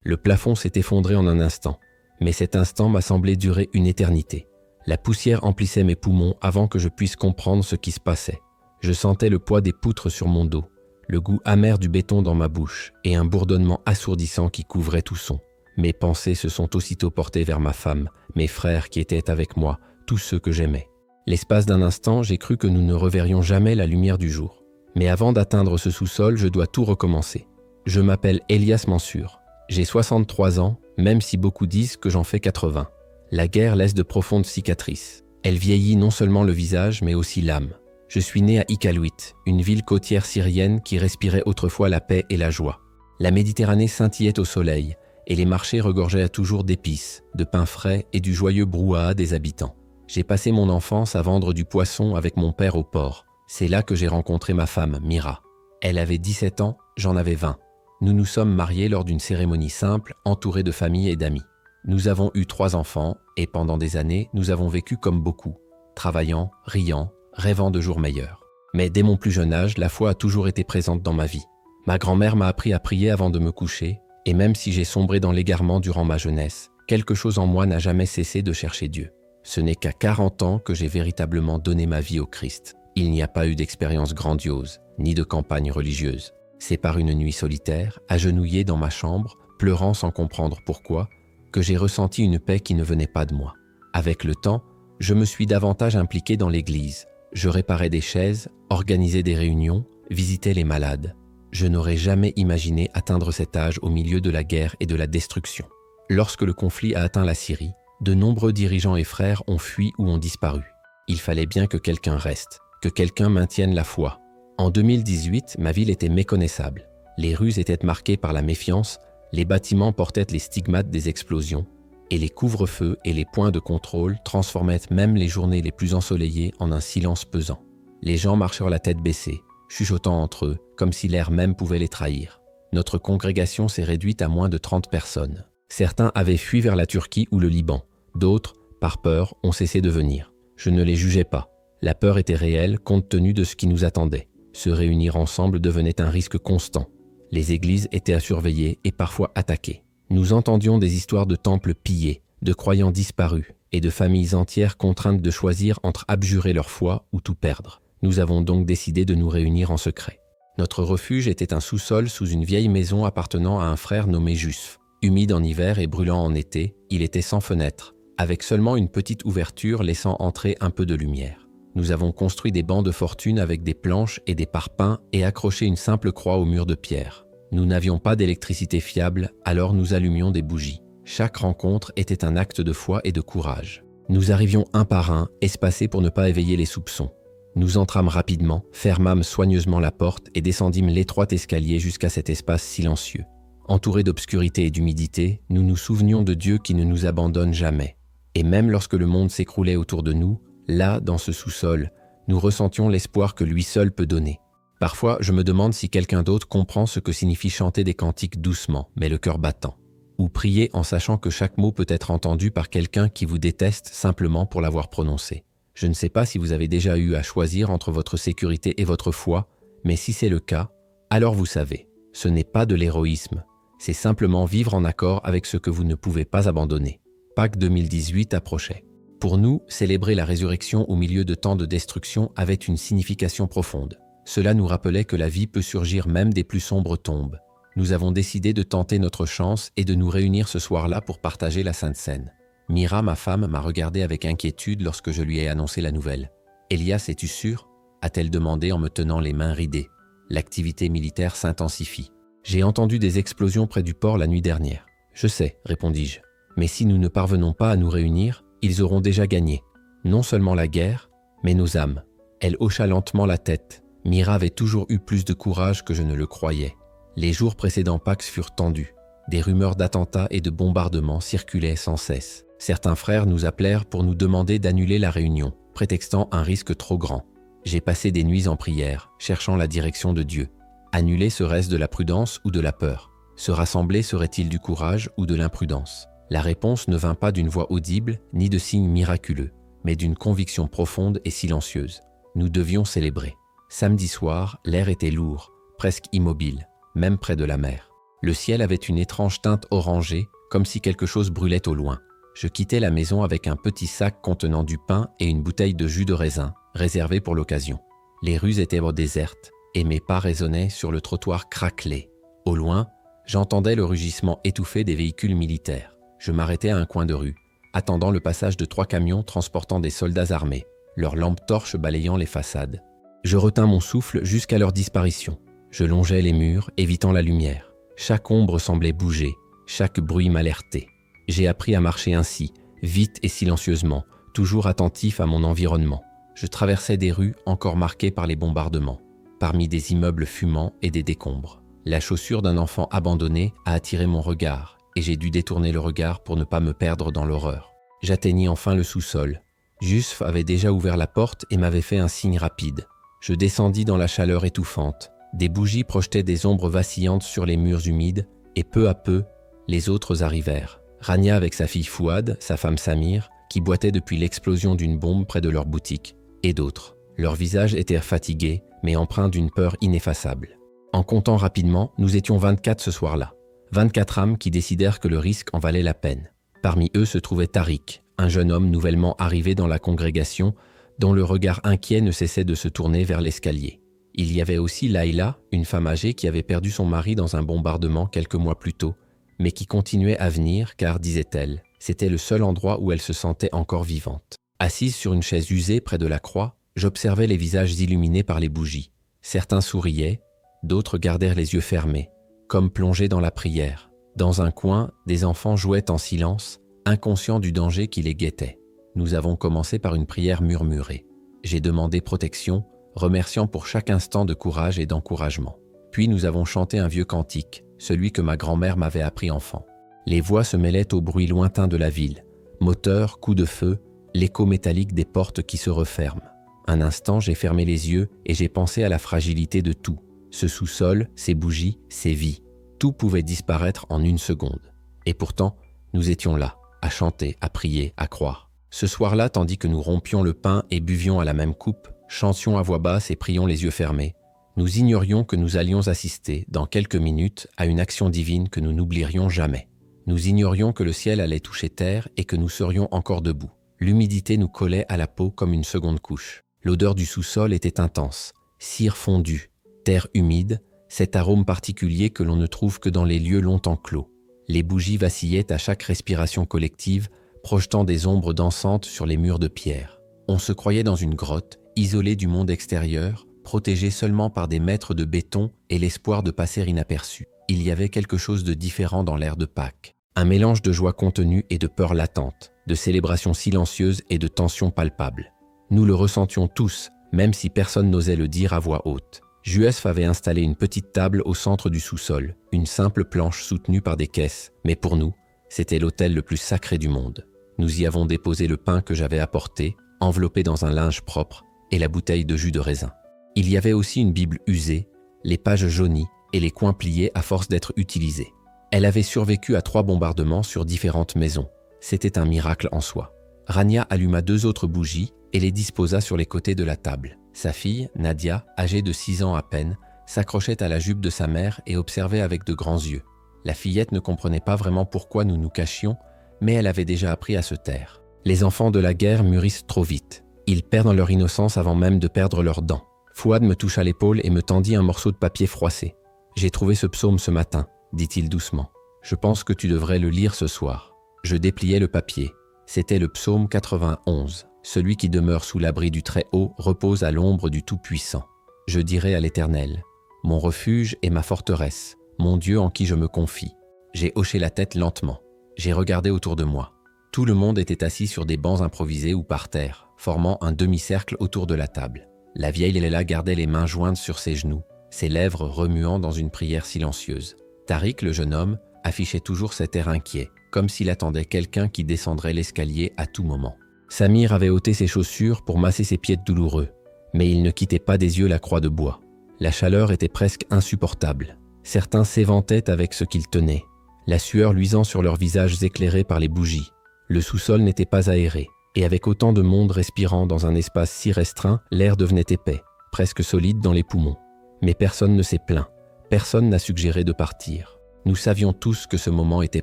Le plafond s'est effondré en un instant, mais cet instant m'a semblé durer une éternité. La poussière emplissait mes poumons avant que je puisse comprendre ce qui se passait. Je sentais le poids des poutres sur mon dos, le goût amer du béton dans ma bouche et un bourdonnement assourdissant qui couvrait tout son. Mes pensées se sont aussitôt portées vers ma femme, mes frères qui étaient avec moi, tous ceux que j'aimais. L'espace d'un instant, j'ai cru que nous ne reverrions jamais la lumière du jour. Mais avant d'atteindre ce sous-sol, je dois tout recommencer. Je m'appelle Elias Mansour. J'ai 63 ans, même si beaucoup disent que j'en fais 80. La guerre laisse de profondes cicatrices. Elle vieillit non seulement le visage, mais aussi l'âme. Je suis né à Iqaluit, une ville côtière syrienne qui respirait autrefois la paix et la joie. La Méditerranée scintillait au soleil, et les marchés regorgeaient à toujours d'épices, de pain frais et du joyeux brouhaha des habitants. J'ai passé mon enfance à vendre du poisson avec mon père au port. C'est là que j'ai rencontré ma femme, Mira. Elle avait 17 ans, j'en avais 20. Nous nous sommes mariés lors d'une cérémonie simple, entourée de famille et d'amis. Nous avons eu 3 enfants, et pendant des années, nous avons vécu comme beaucoup, travaillant, riant, rêvant de jours meilleurs. Mais dès mon plus jeune âge, la foi a toujours été présente dans ma vie. Ma grand-mère m'a appris à prier avant de me coucher, et même si j'ai sombré dans l'égarement durant ma jeunesse, quelque chose en moi n'a jamais cessé de chercher Dieu. Ce n'est qu'à 40 ans que j'ai véritablement donné ma vie au Christ. Il n'y a pas eu d'expérience grandiose, ni de campagne religieuse. C'est par une nuit solitaire, agenouillé dans ma chambre, pleurant sans comprendre pourquoi, que j'ai ressenti une paix qui ne venait pas de moi. Avec le temps, je me suis davantage impliqué dans l'église. Je réparais des chaises, organisais des réunions, visitais les malades. Je n'aurais jamais imaginé atteindre cet âge au milieu de la guerre et de la destruction. Lorsque le conflit a atteint la Syrie, de nombreux dirigeants et frères ont fui ou ont disparu. Il fallait bien que quelqu'un reste, que quelqu'un maintienne la foi. En 2018, ma ville était méconnaissable. Les rues étaient marquées par la méfiance, les bâtiments portaient les stigmates des explosions, et les couvre-feux et les points de contrôle transformaient même les journées les plus ensoleillées en un silence pesant. Les gens marchèrent la tête baissée, chuchotant entre eux, comme si l'air même pouvait les trahir. Notre congrégation s'est réduite à moins de 30 personnes. Certains avaient fui vers la Turquie ou le Liban. D'autres, par peur, ont cessé de venir. Je ne les jugeais pas. La peur était réelle compte tenu de ce qui nous attendait. Se réunir ensemble devenait un risque constant. Les églises étaient à surveiller et parfois attaquées. Nous entendions des histoires de temples pillés, de croyants disparus et de familles entières contraintes de choisir entre abjurer leur foi ou tout perdre. Nous avons donc décidé de nous réunir en secret. Notre refuge était un sous-sol sous une vieille maison appartenant à un frère nommé Jusf. Humide en hiver et brûlant en été, il était sans fenêtre, avec seulement une petite ouverture laissant entrer un peu de lumière. Nous avons construit des bancs de fortune avec des planches et des parpaings et accroché une simple croix au mur de pierre. Nous n'avions pas d'électricité fiable, alors nous allumions des bougies. Chaque rencontre était un acte de foi et de courage. Nous arrivions un par un, espacés pour ne pas éveiller les soupçons. Nous entrâmes rapidement, fermâmes soigneusement la porte et descendîmes l'étroit escalier jusqu'à cet espace silencieux. Entourés d'obscurité et d'humidité, nous nous souvenions de Dieu qui ne nous abandonne jamais. Et même lorsque le monde s'écroulait autour de nous, là, dans ce sous-sol, nous ressentions l'espoir que lui seul peut donner. Parfois, je me demande si quelqu'un d'autre comprend ce que signifie chanter des cantiques doucement, mais le cœur battant. Ou prier en sachant que chaque mot peut être entendu par quelqu'un qui vous déteste simplement pour l'avoir prononcé. Je ne sais pas si vous avez déjà eu à choisir entre votre sécurité et votre foi, mais si c'est le cas, alors vous savez, ce n'est pas de l'héroïsme. C'est simplement vivre en accord avec ce que vous ne pouvez pas abandonner. Pâques 2018 approchait. Pour nous, célébrer la résurrection au milieu de tant de destruction avait une signification profonde. Cela nous rappelait que la vie peut surgir même des plus sombres tombes. Nous avons décidé de tenter notre chance et de nous réunir ce soir-là pour partager la Sainte Seine. Mira, ma femme, m'a regardé avec inquiétude lorsque je lui ai annoncé la nouvelle. « Elias, es-tu sûr ?» a-t-elle demandé en me tenant les mains ridées. L'activité militaire s'intensifie. J'ai entendu des explosions près du port la nuit dernière. « Je sais, répondis-je. Mais si nous ne parvenons pas à nous réunir, ils auront déjà gagné. Non seulement la guerre, mais nos âmes. » Elle hocha lentement la tête. Mira avait toujours eu plus de courage que je ne le croyais. Les jours précédant Pâques furent tendus. Des rumeurs d'attentats et de bombardements circulaient sans cesse. Certains frères nous appelèrent pour nous demander d'annuler la réunion, prétextant un risque trop grand. J'ai passé des nuits en prière, cherchant la direction de Dieu. Annuler serait-ce de la prudence ou de la peur? Se rassembler serait-il du courage ou de l'imprudence? La réponse ne vint pas d'une voix audible ni de signes miraculeux, mais d'une conviction profonde et silencieuse. Nous devions célébrer. Samedi soir, l'air était lourd, presque immobile, même près de la mer. Le ciel avait une étrange teinte orangée, comme si quelque chose brûlait au loin. Je quittais la maison avec un petit sac contenant du pain et une bouteille de jus de raisin, réservée pour l'occasion. Les rues étaient désertes, et mes pas résonnaient sur le trottoir craquelé. Au loin, j'entendais le rugissement étouffé des véhicules militaires. Je m'arrêtais à un coin de rue, attendant le passage de 3 camions transportant des soldats armés, leurs lampes torches balayant les façades. Je retins mon souffle jusqu'à leur disparition. Je longeais les murs, évitant la lumière. Chaque ombre semblait bouger, chaque bruit m'alertait. J'ai appris à marcher ainsi, vite et silencieusement, toujours attentif à mon environnement. Je traversais des rues encore marquées par les bombardements, parmi des immeubles fumants et des décombres. La chaussure d'un enfant abandonné a attiré mon regard, et j'ai dû détourner le regard pour ne pas me perdre dans l'horreur. J'atteignis enfin le sous-sol. Yusuf avait déjà ouvert la porte et m'avait fait un signe rapide. Je descendis dans la chaleur étouffante. Des bougies projetaient des ombres vacillantes sur les murs humides, et peu à peu, les autres arrivèrent. Rania avec sa fille Fouad, sa femme Samir, qui boitaient depuis l'explosion d'une bombe près de leur boutique, et d'autres. Leurs visages étaient fatigués, mais empreints d'une peur ineffaçable. En comptant rapidement, nous étions 24 ce soir-là. 24 âmes qui décidèrent que le risque en valait la peine. Parmi eux se trouvait Tariq, un jeune homme nouvellement arrivé dans la congrégation, dont le regard inquiet ne cessait de se tourner vers l'escalier. Il y avait aussi Laïla, une femme âgée qui avait perdu son mari dans un bombardement quelques mois plus tôt, mais qui continuait à venir car, disait-elle, c'était le seul endroit où elle se sentait encore vivante. Assise sur une chaise usée près de la croix, j'observais les visages illuminés par les bougies. Certains souriaient, d'autres gardèrent les yeux fermés, comme plongés dans la prière. Dans un coin, des enfants jouaient en silence, inconscients du danger qui les guettait. Nous avons commencé par une prière murmurée. J'ai demandé protection, remerciant pour chaque instant de courage et d'encouragement. Puis nous avons chanté un vieux cantique, celui que ma grand-mère m'avait appris enfant. Les voix se mêlaient au bruit lointain de la ville. Moteurs, coups de feu, l'écho métallique des portes qui se referment. Un instant, j'ai fermé les yeux et j'ai pensé à la fragilité de tout. Ce sous-sol, ces bougies, ces vies. Tout pouvait disparaître en une seconde. Et pourtant, nous étions là, à chanter, à prier, à croire. Ce soir-là, tandis que nous rompions le pain et buvions à la même coupe, chantions à voix basse et prions les yeux fermés, nous ignorions que nous allions assister, dans quelques minutes, à une action divine que nous n'oublierions jamais. Nous ignorions que le ciel allait toucher terre et que nous serions encore debout. L'humidité nous collait à la peau comme une seconde couche. L'odeur du sous-sol était intense, cire fondue, terre humide, cet arôme particulier que l'on ne trouve que dans les lieux longtemps clos. Les bougies vacillaient à chaque respiration collective, projetant des ombres dansantes sur les murs de pierre. On se croyait dans une grotte, isolé du monde extérieur, protégé seulement par des mètres de béton et l'espoir de passer inaperçu. Il y avait quelque chose de différent dans l'air de Pâques. Un mélange de joie contenue et de peur latente, de célébration silencieuse et de tension palpable. Nous le ressentions tous, même si personne n'osait le dire à voix haute. Juesf avait installé une petite table au centre du sous-sol, une simple planche soutenue par des caisses, mais pour nous, c'était l'autel le plus sacré du monde. Nous y avons déposé le pain que j'avais apporté, enveloppé dans un linge propre, et la bouteille de jus de raisin. Il y avait aussi une Bible usée, les pages jaunies et les coins pliés à force d'être utilisés. Elle avait survécu à 3 bombardements sur différentes maisons. C'était un miracle en soi. Rania alluma 2 autres bougies et les disposa sur les côtés de la table. Sa fille, Nadia, âgée de 6 ans à peine, s'accrochait à la jupe de sa mère et observait avec de grands yeux. La fillette ne comprenait pas vraiment pourquoi nous nous cachions, mais elle avait déjà appris à se taire. Les enfants de la guerre mûrissent trop vite. Ils perdent leur innocence avant même de perdre leurs dents. Fouad me toucha l'épaule et me tendit un morceau de papier froissé. « J'ai trouvé ce psaume ce matin », dit-il doucement. « Je pense que tu devrais le lire ce soir. » Je dépliai le papier. C'était le psaume 91. Celui qui demeure sous l'abri du Très-Haut repose à l'ombre du Tout-Puissant. Je dirai à l'Éternel, « Mon refuge est ma forteresse, mon Dieu en qui je me confie. » J'ai hoché la tête lentement. J'ai regardé autour de moi. Tout le monde était assis sur des bancs improvisés ou par terre, formant un demi-cercle autour de la table. La vieille Léla gardait les mains jointes sur ses genoux, ses lèvres remuant dans une prière silencieuse. Tariq, le jeune homme, affichait toujours cet air inquiet, comme s'il attendait quelqu'un qui descendrait l'escalier à tout moment. Samir avait ôté ses chaussures pour masser ses pieds douloureux, mais il ne quittait pas des yeux la croix de bois. La chaleur était presque insupportable. Certains s'éventaient avec ce qu'ils tenaient, la sueur luisant sur leurs visages éclairés par les bougies. Le sous-sol n'était pas aéré, et avec autant de monde respirant dans un espace si restreint, l'air devenait épais, presque solide dans les poumons. Mais personne ne s'est plaint, personne n'a suggéré de partir. Nous savions tous que ce moment était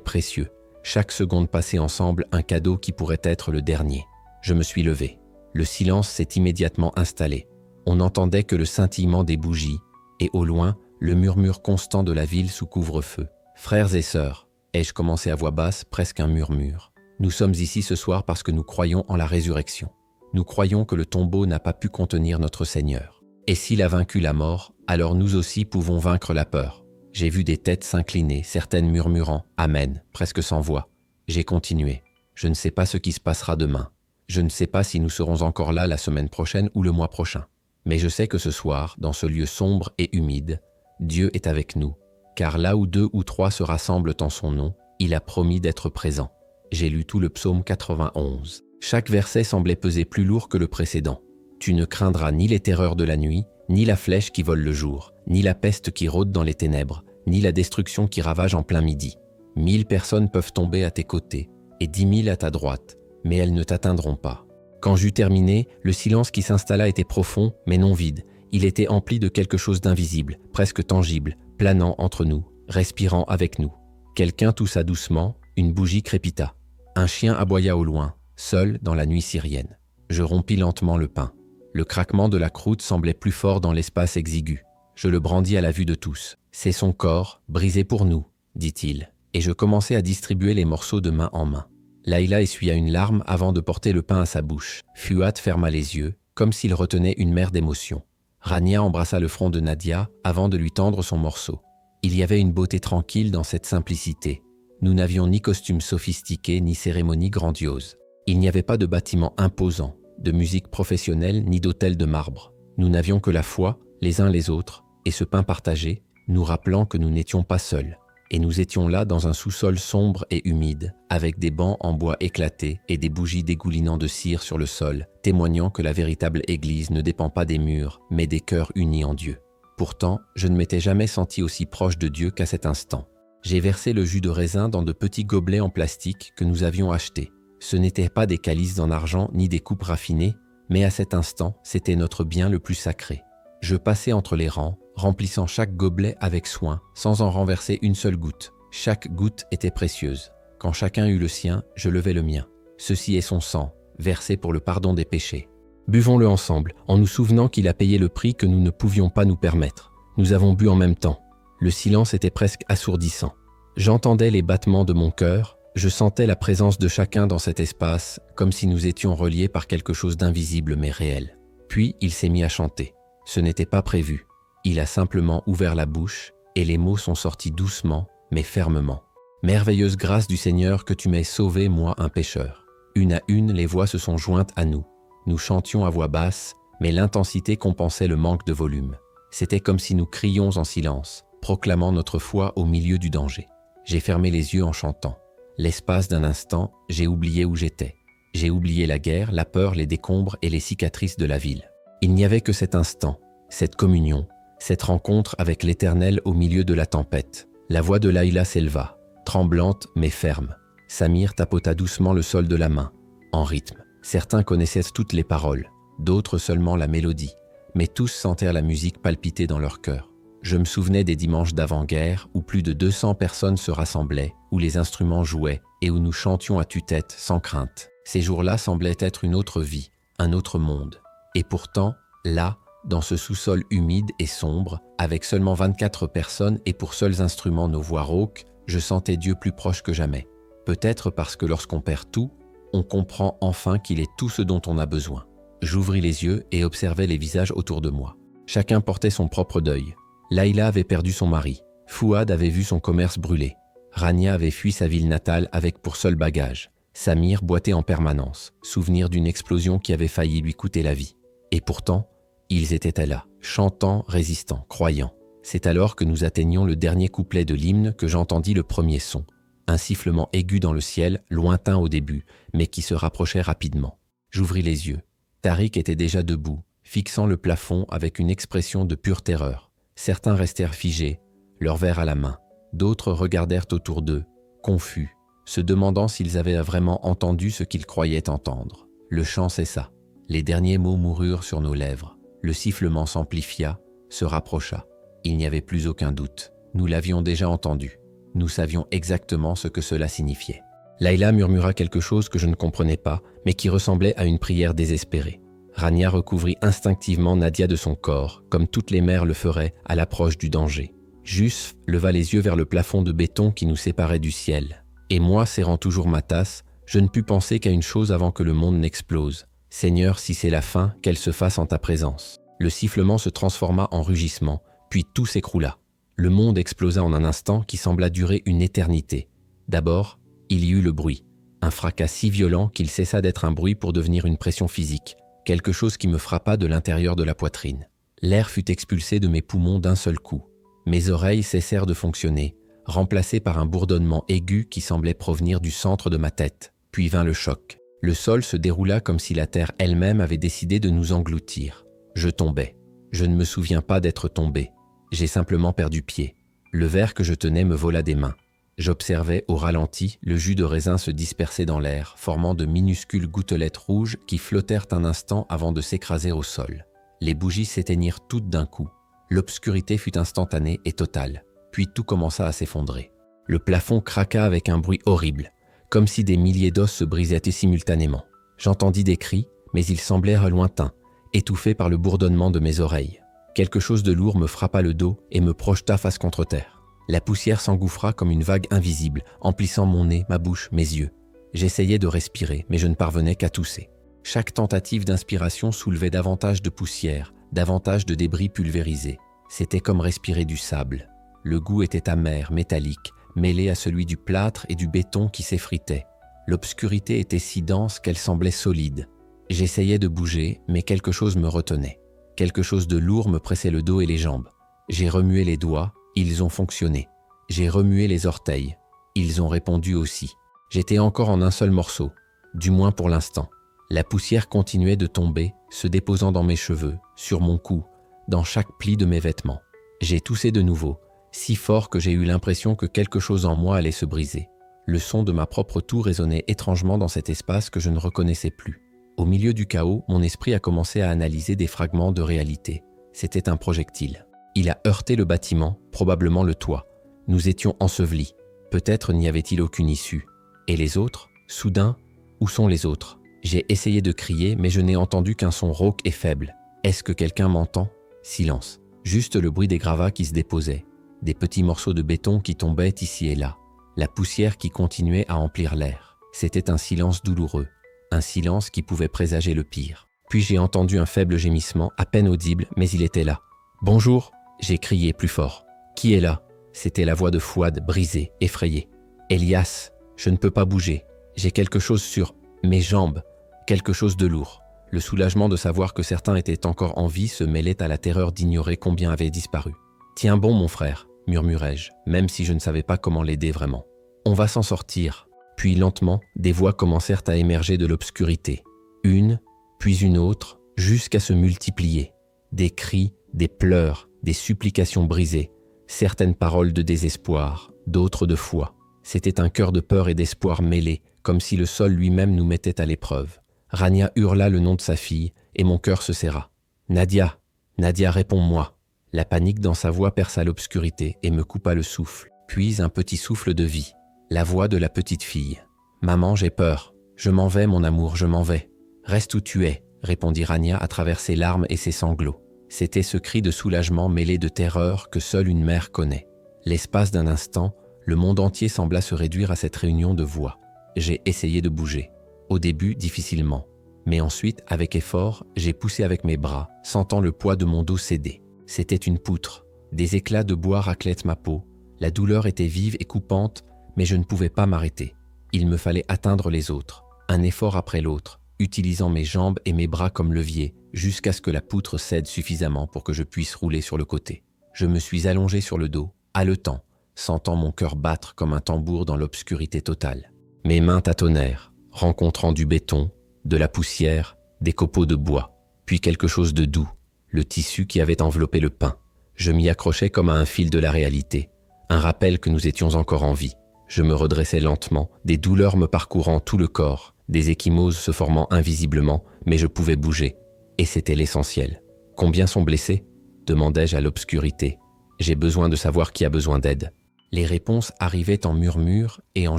précieux. Chaque seconde passée ensemble, un cadeau qui pourrait être le dernier. Je me suis levé. Le silence s'est immédiatement installé. On n'entendait que le scintillement des bougies et au loin, le murmure constant de la ville sous couvre-feu. « Frères et sœurs », ai-je commencé à voix basse, presque un murmure. Nous sommes ici ce soir parce que nous croyons en la résurrection. Nous croyons que le tombeau n'a pas pu contenir notre Seigneur. Et s'il a vaincu la mort, alors nous aussi pouvons vaincre la peur. J'ai vu des têtes s'incliner, certaines murmurant « Amen », presque sans voix. J'ai continué. Je ne sais pas ce qui se passera demain. Je ne sais pas si nous serons encore là la semaine prochaine ou le mois prochain. Mais je sais que ce soir, dans ce lieu sombre et humide, Dieu est avec nous. Car là où 2 ou 3 se rassemblent en son nom, il a promis d'être présent. J'ai lu tout le psaume 91. Chaque verset semblait peser plus lourd que le précédent. Tu ne craindras ni les terreurs de la nuit, ni la flèche qui vole le jour, ni la peste qui rôde dans les ténèbres, ni la destruction qui ravage en plein midi. 1000 personnes peuvent tomber à tes côtés, et 10 000 à ta droite, mais elles ne t'atteindront pas. Quand j'eus terminé, le silence qui s'installa était profond, mais non vide. Il était empli de quelque chose d'invisible, presque tangible, planant entre nous, respirant avec nous. Quelqu'un toussa doucement, une bougie crépita. Un chien aboya au loin, seul dans la nuit syrienne. Je rompis lentement le pain. Le craquement de la croûte semblait plus fort dans l'espace exigu. Je le brandis à la vue de tous. « C'est son corps, brisé pour nous », dit-il. Et je commençai à distribuer les morceaux de main en main. Laïla essuya une larme avant de porter le pain à sa bouche. Fouad ferma les yeux, comme s'il retenait une mer d'émotions. Rania embrassa le front de Nadia avant de lui tendre son morceau. Il y avait une beauté tranquille dans cette simplicité. Nous n'avions ni costumes sophistiqués ni cérémonie grandiose. Il n'y avait pas de bâtiment imposant, de musique professionnelle ni d'hôtel de marbre. Nous n'avions que la foi, les uns les autres, et ce pain partagé, nous rappelant que nous n'étions pas seuls. Et nous étions là dans un sous-sol sombre et humide, avec des bancs en bois éclatés et des bougies dégoulinant de cire sur le sol, témoignant que la véritable Église ne dépend pas des murs, mais des cœurs unis en Dieu. Pourtant, je ne m'étais jamais senti aussi proche de Dieu qu'à cet instant. J'ai versé le jus de raisin dans de petits gobelets en plastique que nous avions achetés. Ce n'étaient pas des calices en argent ni des coupes raffinées, mais à cet instant, c'était notre bien le plus sacré. Je passais entre les rangs, remplissant chaque gobelet avec soin, sans en renverser une seule goutte. Chaque goutte était précieuse. Quand chacun eut le sien, je levai le mien. Ceci est son sang, versé pour le pardon des péchés. Buvons-le ensemble, en nous souvenant qu'il a payé le prix que nous ne pouvions pas nous permettre. Nous avons bu en même temps. Le silence était presque assourdissant. J'entendais les battements de mon cœur, je sentais la présence de chacun dans cet espace, comme si nous étions reliés par quelque chose d'invisible mais réel. Puis il s'est mis à chanter. Ce n'était pas prévu. Il a simplement ouvert la bouche, et les mots sont sortis doucement, mais fermement. « Merveilleuse grâce du Seigneur que tu m'aies sauvé, moi, un pécheur. » Une à une, les voix se sont jointes à nous. Nous chantions à voix basse, mais l'intensité compensait le manque de volume. C'était comme si nous crions en silence, proclamant notre foi au milieu du danger. J'ai fermé les yeux en chantant. L'espace d'un instant, j'ai oublié où j'étais. J'ai oublié la guerre, la peur, les décombres et les cicatrices de la ville. Il n'y avait que cet instant, cette communion, cette rencontre avec l'Éternel au milieu de la tempête. La voix de Laïla s'éleva, tremblante mais ferme. Samir tapota doucement le sol de la main, en rythme. Certains connaissaient toutes les paroles, d'autres seulement la mélodie, mais tous sentèrent la musique palpiter dans leur cœur. Je me souvenais des dimanches d'avant-guerre où plus de 200 personnes se rassemblaient, où les instruments jouaient et où nous chantions à tue-tête sans crainte. Ces jours-là semblaient être une autre vie, un autre monde. Et pourtant, là, dans ce sous-sol humide et sombre, avec seulement 24 personnes et pour seuls instruments nos voix rauques, je sentais Dieu plus proche que jamais. Peut-être parce que lorsqu'on perd tout, on comprend enfin qu'il est tout ce dont on a besoin. J'ouvris les yeux et observai les visages autour de moi. Chacun portait son propre deuil. Laïla avait perdu son mari. Fouad avait vu son commerce brûler. Rania avait fui sa ville natale avec pour seul bagage. Samir boitait en permanence, souvenir d'une explosion qui avait failli lui coûter la vie. Et pourtant, ils étaient là, chantants, résistants, croyants. C'est alors que nous atteignions le dernier couplet de l'hymne que j'entendis le premier son. Un sifflement aigu dans le ciel, lointain au début, mais qui se rapprochait rapidement. J'ouvris les yeux. Tariq était déjà debout, fixant le plafond avec une expression de pure terreur. Certains restèrent figés, leur verre à la main. D'autres regardèrent autour d'eux, confus, se demandant s'ils avaient vraiment entendu ce qu'ils croyaient entendre. Le chant cessa. Les derniers mots moururent sur nos lèvres. Le sifflement s'amplifia, se rapprocha. Il n'y avait plus aucun doute. Nous l'avions déjà entendu. Nous savions exactement ce que cela signifiait. Layla murmura quelque chose que je ne comprenais pas, mais qui ressemblait à une prière désespérée. Rania recouvrit instinctivement Nadia de son corps, comme toutes les mères le feraient à l'approche du danger. Jus leva les yeux vers le plafond de béton qui nous séparait du ciel. Et moi, serrant toujours ma tasse, je ne pus penser qu'à une chose avant que le monde n'explose. « Seigneur, si c'est la fin, qu'elle se fasse en ta présence. » Le sifflement se transforma en rugissement, puis tout s'écroula. Le monde explosa en un instant qui sembla durer une éternité. D'abord, il y eut le bruit. Un fracas si violent qu'il cessa d'être un bruit pour devenir une pression physique. Quelque chose qui me frappa de l'intérieur de la poitrine. L'air fut expulsé de mes poumons d'un seul coup. Mes oreilles cessèrent de fonctionner, remplacées par un bourdonnement aigu qui semblait provenir du centre de ma tête. Puis vint le choc. Le sol se déroula comme si la terre elle-même avait décidé de nous engloutir. Je tombais. Je ne me souviens pas d'être tombé. J'ai simplement perdu pied. Le verre que je tenais me vola des mains. J'observais au ralenti le jus de raisin se disperser dans l'air, formant de minuscules gouttelettes rouges qui flottèrent un instant avant de s'écraser au sol. Les bougies s'éteignirent toutes d'un coup. L'obscurité fut instantanée et totale. Puis tout commença à s'effondrer. Le plafond craqua avec un bruit horrible, comme si des milliers d'os se brisaient simultanément. J'entendis des cris, mais ils semblèrent lointains, étouffés par le bourdonnement de mes oreilles. Quelque chose de lourd me frappa le dos et me projeta face contre terre. La poussière s'engouffra comme une vague invisible, emplissant mon nez, ma bouche, mes yeux. J'essayais de respirer, mais je ne parvenais qu'à tousser. Chaque tentative d'inspiration soulevait davantage de poussière, davantage de débris pulvérisés. C'était comme respirer du sable. Le goût était amer, métallique, mêlé à celui du plâtre et du béton qui s'effritait. L'obscurité était si dense qu'elle semblait solide. J'essayais de bouger, mais quelque chose me retenait. Quelque chose de lourd me pressait le dos et les jambes. J'ai remué les doigts, ils ont fonctionné. J'ai remué les orteils, ils ont répondu aussi. J'étais encore en un seul morceau, du moins pour l'instant. La poussière continuait de tomber, se déposant dans mes cheveux, sur mon cou, dans chaque pli de mes vêtements. J'ai toussé de nouveau, si fort que j'ai eu l'impression que quelque chose en moi allait se briser. Le son de ma propre toux résonnait étrangement dans cet espace que je ne reconnaissais plus. Au milieu du chaos, mon esprit a commencé à analyser des fragments de réalité. C'était un projectile. Il a heurté le bâtiment, probablement le toit. Nous étions ensevelis. Peut-être n'y avait-il aucune issue. Et les autres? Soudain, où sont les autres? J'ai essayé de crier, mais je n'ai entendu qu'un son rauque et faible. Est-ce que quelqu'un m'entend? Silence. Juste le bruit des gravats qui se déposaient. Des petits morceaux de béton qui tombaient ici et là. La poussière qui continuait à emplir l'air. C'était un silence douloureux. Un silence qui pouvait présager le pire. Puis j'ai entendu un faible gémissement, à peine audible, mais il était là. « Bonjour !» J'ai crié plus fort. « Qui est là ?» C'était la voix de Fouad, brisée, effrayée. « Elias, je ne peux pas bouger. J'ai quelque chose sur mes jambes, quelque chose de lourd. » Le soulagement de savoir que certains étaient encore en vie se mêlait à la terreur d'ignorer combien avait disparu. « Tiens bon, mon frère, » murmurai-je, même si je ne savais pas comment l'aider vraiment. « On va s'en sortir. » Puis lentement, des voix commencèrent à émerger de l'obscurité. Une, puis une autre, jusqu'à se multiplier. Des cris, des pleurs, des supplications brisées, certaines paroles de désespoir, d'autres de foi. C'était un cœur de peur et d'espoir mêlés, comme si le sol lui-même nous mettait à l'épreuve. Rania hurla le nom de sa fille, et mon cœur se serra. « Nadia, Nadia, réponds-moi !» La panique dans sa voix perça l'obscurité et me coupa le souffle, puis un petit souffle de vie. La voix de la petite fille. « Maman, j'ai peur. Je m'en vais, mon amour, je m'en vais. »« Reste où tu es, » répondit Rania à travers ses larmes et ses sanglots. C'était ce cri de soulagement mêlé de terreur que seule une mère connaît. L'espace d'un instant, le monde entier sembla se réduire à cette réunion de voix. J'ai essayé de bouger. Au début, difficilement. Mais ensuite, avec effort, j'ai poussé avec mes bras, sentant le poids de mon dos céder. C'était une poutre. Des éclats de bois raclaient ma peau. La douleur était vive et coupante, mais je ne pouvais pas m'arrêter. Il me fallait atteindre les autres, un effort après l'autre, utilisant mes jambes et mes bras comme levier, jusqu'à ce que la poutre cède suffisamment pour que je puisse rouler sur le côté. Je me suis allongé sur le dos, haletant, sentant mon cœur battre comme un tambour dans l'obscurité totale. Mes mains tâtonnèrent, rencontrant du béton, de la poussière, des copeaux de bois, puis quelque chose de doux, le tissu qui avait enveloppé le pain. Je m'y accrochais comme à un fil de la réalité, un rappel que nous étions encore en vie. Je me redressais lentement, des douleurs me parcourant tout le corps, des ecchymoses se formant invisiblement, mais je pouvais bouger. Et c'était l'essentiel. « Combien sont blessés ?» demandai-je à l'obscurité. « J'ai besoin de savoir qui a besoin d'aide. » Les réponses arrivaient en murmures et en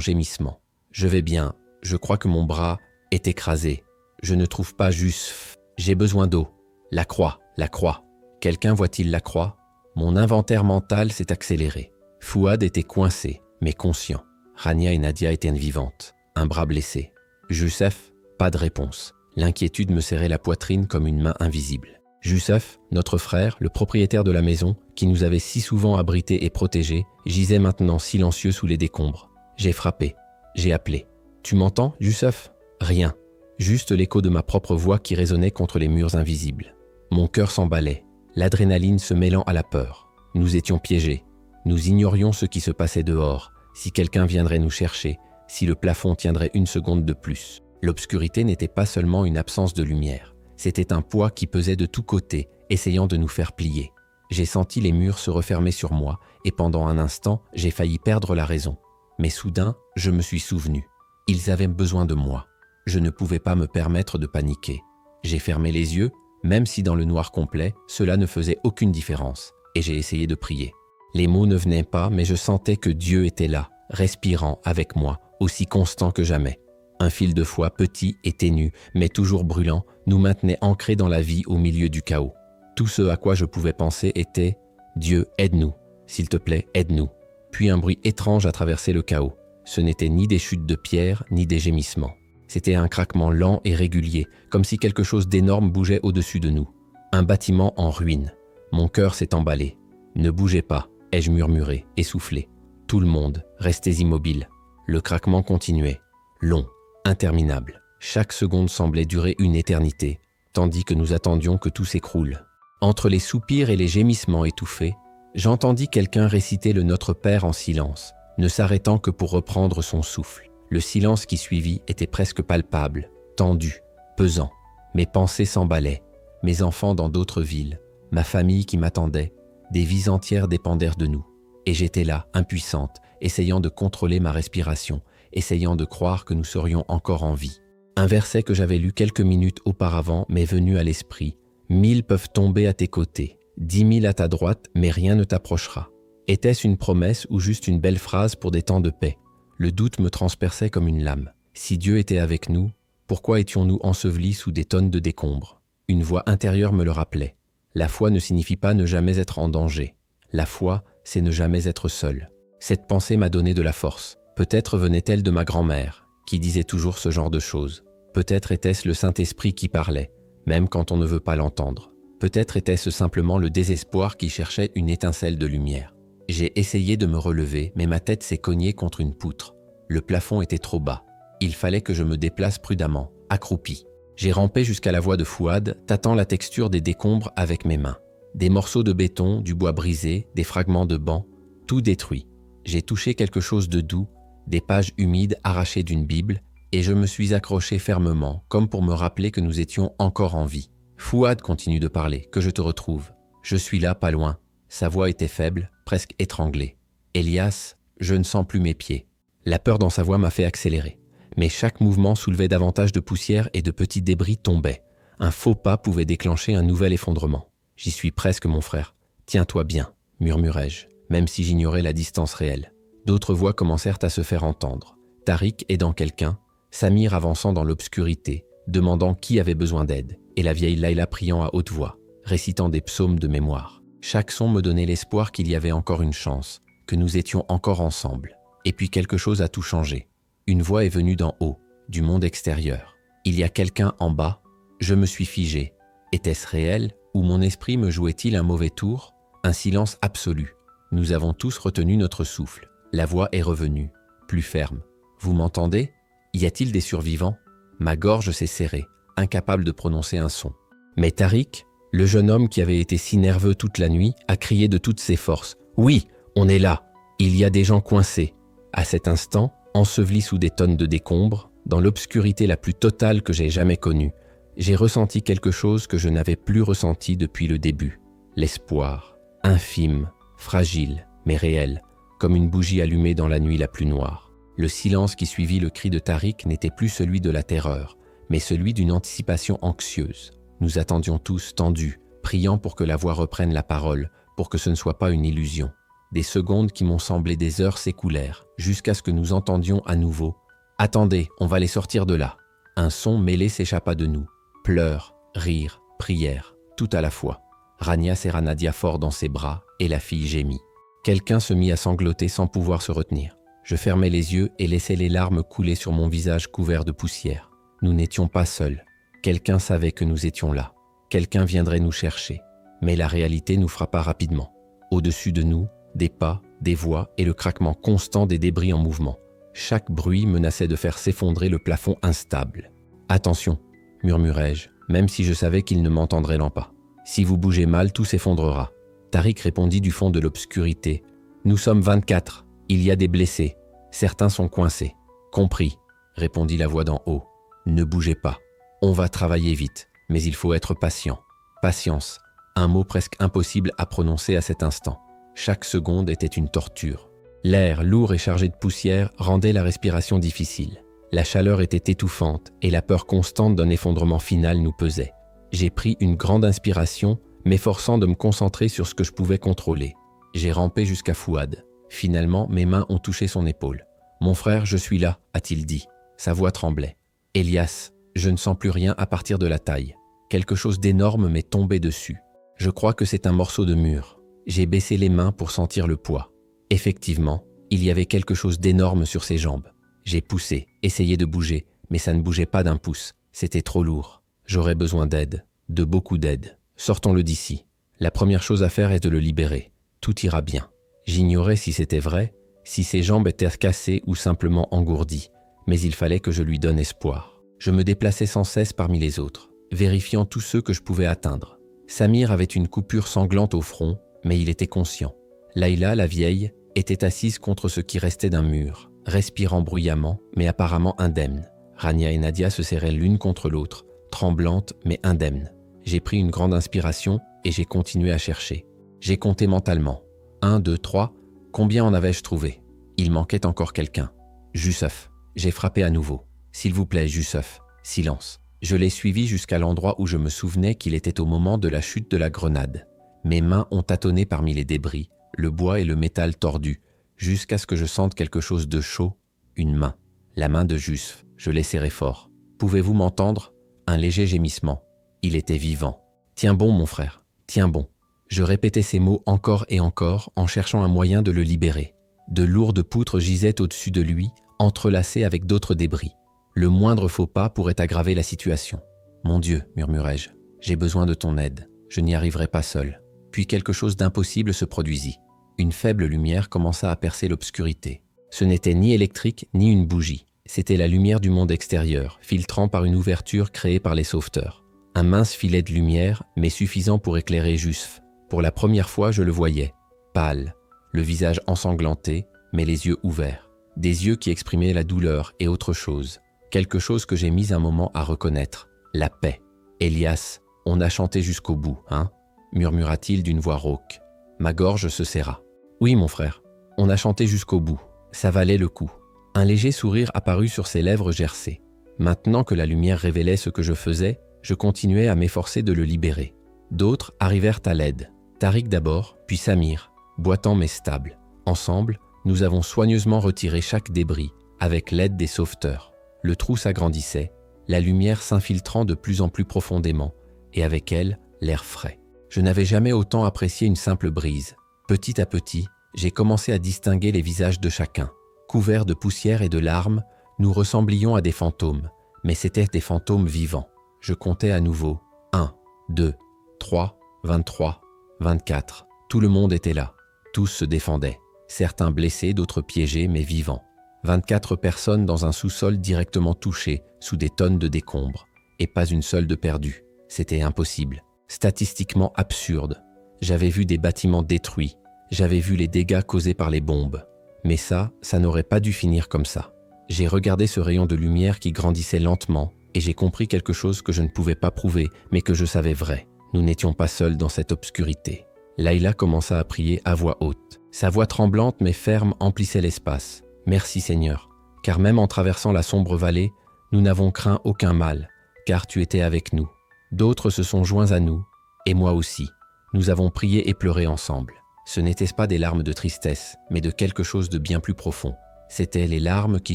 gémissements. « Je vais bien, je crois que mon bras est écrasé. Je ne trouve pas juste. J'ai besoin d'eau. La croix, la croix. Quelqu'un voit-il la croix ?» Mon inventaire mental s'est accéléré. Fouad était coincé, mais conscient. Rania et Nadia étaient vivantes, un bras blessé. Youssef, pas de réponse. L'inquiétude me serrait la poitrine comme une main invisible. Youssef, notre frère, le propriétaire de la maison, qui nous avait si souvent abrités et protégés, gisait maintenant silencieux sous les décombres. J'ai frappé. J'ai appelé. « Tu m'entends, Youssef ?» Rien. Juste l'écho de ma propre voix qui résonnait contre les murs invisibles. Mon cœur s'emballait, l'adrénaline se mêlant à la peur. Nous étions piégés. Nous ignorions ce qui se passait dehors, si quelqu'un viendrait nous chercher, si le plafond tiendrait une seconde de plus. L'obscurité n'était pas seulement une absence de lumière. C'était un poids qui pesait de tous côtés, essayant de nous faire plier. J'ai senti les murs se refermer sur moi, et pendant un instant, j'ai failli perdre la raison. Mais soudain, je me suis souvenu. Ils avaient besoin de moi. Je ne pouvais pas me permettre de paniquer. J'ai fermé les yeux, même si dans le noir complet, cela ne faisait aucune différence, et j'ai essayé de prier. Les mots ne venaient pas, mais je sentais que Dieu était là, respirant avec moi, aussi constant que jamais. Un fil de foi petit et ténu, mais toujours brûlant, nous maintenait ancrés dans la vie au milieu du chaos. Tout ce à quoi je pouvais penser était « Dieu, aide-nous, s'il te plaît, aide-nous ». Puis un bruit étrange a traversé le chaos. Ce n'était ni des chutes de pierre, ni des gémissements. C'était un craquement lent et régulier, comme si quelque chose d'énorme bougeait au-dessus de nous. Un bâtiment en ruine. Mon cœur s'est emballé. « Ne bougez pas », ai-je murmuré, essoufflé. Tout le monde, restait immobile. Le craquement continuait, long, interminable. Chaque seconde semblait durer une éternité, tandis que nous attendions que tout s'écroule. Entre les soupirs et les gémissements étouffés, j'entendis quelqu'un réciter le Notre Père en silence, ne s'arrêtant que pour reprendre son souffle. Le silence qui suivit était presque palpable, tendu, pesant. Mes pensées s'emballaient, mes enfants dans d'autres villes, ma famille qui m'attendait, des vies entières dépendèrent de nous. Et j'étais là, impuissante, essayant de contrôler ma respiration, essayant de croire que nous serions encore en vie. Un verset que j'avais lu quelques minutes auparavant m'est venu à l'esprit. « 1000 peuvent tomber à tes côtés, 10 000 à ta droite, mais rien ne t'approchera. » Était-ce une promesse ou juste une belle phrase pour des temps de paix? Le doute me transperçait comme une lame. Si Dieu était avec nous, pourquoi étions-nous ensevelis sous des tonnes de décombres? Une voix intérieure me le rappelait. La foi ne signifie pas ne jamais être en danger. La foi, c'est ne jamais être seul. Cette pensée m'a donné de la force. Peut-être venait-elle de ma grand-mère, qui disait toujours ce genre de choses. Peut-être était-ce le Saint-Esprit qui parlait, même quand on ne veut pas l'entendre. Peut-être était-ce simplement le désespoir qui cherchait une étincelle de lumière. J'ai essayé de me relever, mais ma tête s'est cognée contre une poutre. Le plafond était trop bas. Il fallait que je me déplace prudemment, accroupi. J'ai rampé jusqu'à la voix de Fouad, tâtant la texture des décombres avec mes mains. Des morceaux de béton, du bois brisé, des fragments de banc, tout détruit. J'ai touché quelque chose de doux, des pages humides arrachées d'une Bible, et je me suis accroché fermement, comme pour me rappeler que nous étions encore en vie. « Fouad, continue de parler, que je te retrouve. Je suis là, pas loin. » Sa voix était faible, presque étranglée. « Elias, je ne sens plus mes pieds. » La peur dans sa voix m'a fait accélérer. Mais chaque mouvement soulevait davantage de poussière et de petits débris tombaient. Un faux pas pouvait déclencher un nouvel effondrement. « J'y suis presque, mon frère. Tiens-toi bien, » murmurai-je, même si j'ignorais la distance réelle. D'autres voix commencèrent à se faire entendre. Tariq aidant quelqu'un, Samir avançant dans l'obscurité, demandant qui avait besoin d'aide, et la vieille Laïla priant à haute voix, récitant des psaumes de mémoire. Chaque son me donnait l'espoir qu'il y avait encore une chance, que nous étions encore ensemble. Et puis quelque chose a tout changé. Une voix est venue d'en haut, du monde extérieur. Il y a quelqu'un en bas. Je me suis figé. Était-ce réel, ou mon esprit me jouait-il un mauvais tour? Un silence absolu. Nous avons tous retenu notre souffle. La voix est revenue, plus ferme. Vous m'entendez? Y a-t-il des survivants? Ma gorge s'est serrée, incapable de prononcer un son. Mais Tariq, le jeune homme qui avait été si nerveux toute la nuit, a crié de toutes ses forces. « Oui, on est là. Il y a des gens coincés. » À cet instant, enseveli sous des tonnes de décombres, dans l'obscurité la plus totale que j'ai jamais connue, j'ai ressenti quelque chose que je n'avais plus ressenti depuis le début. L'espoir, infime, fragile, mais réel, comme une bougie allumée dans la nuit la plus noire. Le silence qui suivit le cri de Tariq n'était plus celui de la terreur, mais celui d'une anticipation anxieuse. Nous attendions tous tendus, priant pour que la voix reprenne la parole, pour que ce ne soit pas une illusion. Des secondes qui m'ont semblé des heures s'écoulèrent, jusqu'à ce que nous entendions à nouveau « Attendez, on va les sortir de là !» Un son mêlé s'échappa de nous. Pleurs, rires, prières, tout à la fois. Rania serra Nadia fort dans ses bras et la fille gémit. Quelqu'un se mit à sangloter sans pouvoir se retenir. Je fermai les yeux et laissai les larmes couler sur mon visage couvert de poussière. Nous n'étions pas seuls. Quelqu'un savait que nous étions là. Quelqu'un viendrait nous chercher. Mais la réalité nous frappa rapidement. Au-dessus de nous, des pas, des voix et le craquement constant des débris en mouvement. Chaque bruit menaçait de faire s'effondrer le plafond instable. « Attention !» murmurai-je, même si je savais qu'il ne m'entendrait pas. « Si vous bougez mal, tout s'effondrera. » Tariq répondit du fond de l'obscurité. « Nous sommes 24. Il y a des blessés. Certains sont coincés. »« Compris, » répondit la voix d'en haut. « Ne bougez pas. On va travailler vite, mais il faut être patient. » Patience, un mot presque impossible à prononcer à cet instant. Chaque seconde était une torture. L'air, lourd et chargé de poussière, rendait la respiration difficile. La chaleur était étouffante et la peur constante d'un effondrement final nous pesait. J'ai pris une grande inspiration, m'efforçant de me concentrer sur ce que je pouvais contrôler. J'ai rampé jusqu'à Fouad. Finalement, mes mains ont touché son épaule. « Mon frère, je suis là », a-t-il dit. Sa voix tremblait. « Elias, je ne sens plus rien à partir de la taille. Quelque chose d'énorme m'est tombé dessus. Je crois que c'est un morceau de mur. » J'ai baissé les mains pour sentir le poids. Effectivement, il y avait quelque chose d'énorme sur ses jambes. J'ai poussé, essayé de bouger, mais ça ne bougeait pas d'un pouce. C'était trop lourd. J'aurais besoin d'aide, de beaucoup d'aide. Sortons-le d'ici. La première chose à faire est de le libérer. Tout ira bien. J'ignorais si c'était vrai, si ses jambes étaient cassées ou simplement engourdies, mais il fallait que je lui donne espoir. Je me déplaçais sans cesse parmi les autres, vérifiant tous ceux que je pouvais atteindre. Samir avait une coupure sanglante au front, mais il était conscient. Laïla, la vieille, était assise contre ce qui restait d'un mur, respirant bruyamment, mais apparemment indemne. Rania et Nadia se serraient l'une contre l'autre, tremblantes mais indemnes. J'ai pris une grande inspiration et j'ai continué à chercher. J'ai compté mentalement. 1, 2, 3, combien en avais-je trouvé? Il manquait encore quelqu'un. Youssef. J'ai frappé à nouveau. S'il vous plaît, Youssef. Silence. Je l'ai suivi jusqu'à l'endroit où je me souvenais qu'il était au moment de la chute de la grenade. Mes mains ont tâtonné parmi les débris, le bois et le métal tordus, jusqu'à ce que je sente quelque chose de chaud, une main. La main de Youssef. Je l'ai serré fort. Pouvez-vous m'entendre? Un léger gémissement. Il était vivant. Tiens bon, mon frère. Tiens bon. Je répétais ces mots encore et encore en cherchant un moyen de le libérer. De lourdes poutres gisaient au-dessus de lui, entrelacées avec d'autres débris. Le moindre faux pas pourrait aggraver la situation. « Mon Dieu, murmurai-je, j'ai besoin de ton aide. Je n'y arriverai pas seul. » Puis quelque chose d'impossible se produisit. Une faible lumière commença à percer l'obscurité. Ce n'était ni électrique ni une bougie. C'était la lumière du monde extérieur, filtrant par une ouverture créée par les sauveteurs. Un mince filet de lumière, mais suffisant pour éclairer Youssef. Pour la première fois, je le voyais. Pâle, le visage ensanglanté, mais les yeux ouverts. Des yeux qui exprimaient la douleur et autre chose. Quelque chose que j'ai mis un moment à reconnaître. La paix. « Elias, on a chanté jusqu'au bout, hein ?» murmura-t-il d'une voix rauque. Ma gorge se serra. « Oui, mon frère, on a chanté jusqu'au bout. Ça valait le coup. » Un léger sourire apparut sur ses lèvres gercées. Maintenant que la lumière révélait ce que je faisais, je continuais à m'efforcer de le libérer. D'autres arrivèrent à l'aide. Tariq d'abord, puis Samir, boitant mais stable. Ensemble, nous avons soigneusement retiré chaque débris, avec l'aide des sauveteurs. Le trou s'agrandissait, la lumière s'infiltrant de plus en plus profondément, et avec elle, l'air frais. Je n'avais jamais autant apprécié une simple brise. Petit à petit, j'ai commencé à distinguer les visages de chacun. Couverts de poussière et de larmes, nous ressemblions à des fantômes, mais c'étaient des fantômes vivants. Je comptais à nouveau. 1, 2, 3, 23, 24. Tout le monde était là. Tous se défendaient. Certains blessés, d'autres piégés, mais vivants. 24 personnes dans un sous-sol directement touché, sous des tonnes de décombres. Et pas une seule de perdue. C'était impossible. Statistiquement absurde. J'avais vu des bâtiments détruits. J'avais vu les dégâts causés par les bombes. Mais ça n'aurait pas dû finir comme ça. J'ai regardé ce rayon de lumière qui grandissait lentement et j'ai compris quelque chose que je ne pouvais pas prouver, mais que je savais vrai. Nous n'étions pas seuls dans cette obscurité. Laïla commença à prier à voix haute. Sa voix tremblante mais ferme emplissait l'espace. « Merci Seigneur, car même en traversant la sombre vallée, nous n'avons craint aucun mal, car tu étais avec nous. D'autres se sont joints à nous, et moi aussi. Nous avons prié et pleuré ensemble. Ce n'étaient pas des larmes de tristesse, mais de quelque chose de bien plus profond. C'étaient les larmes qui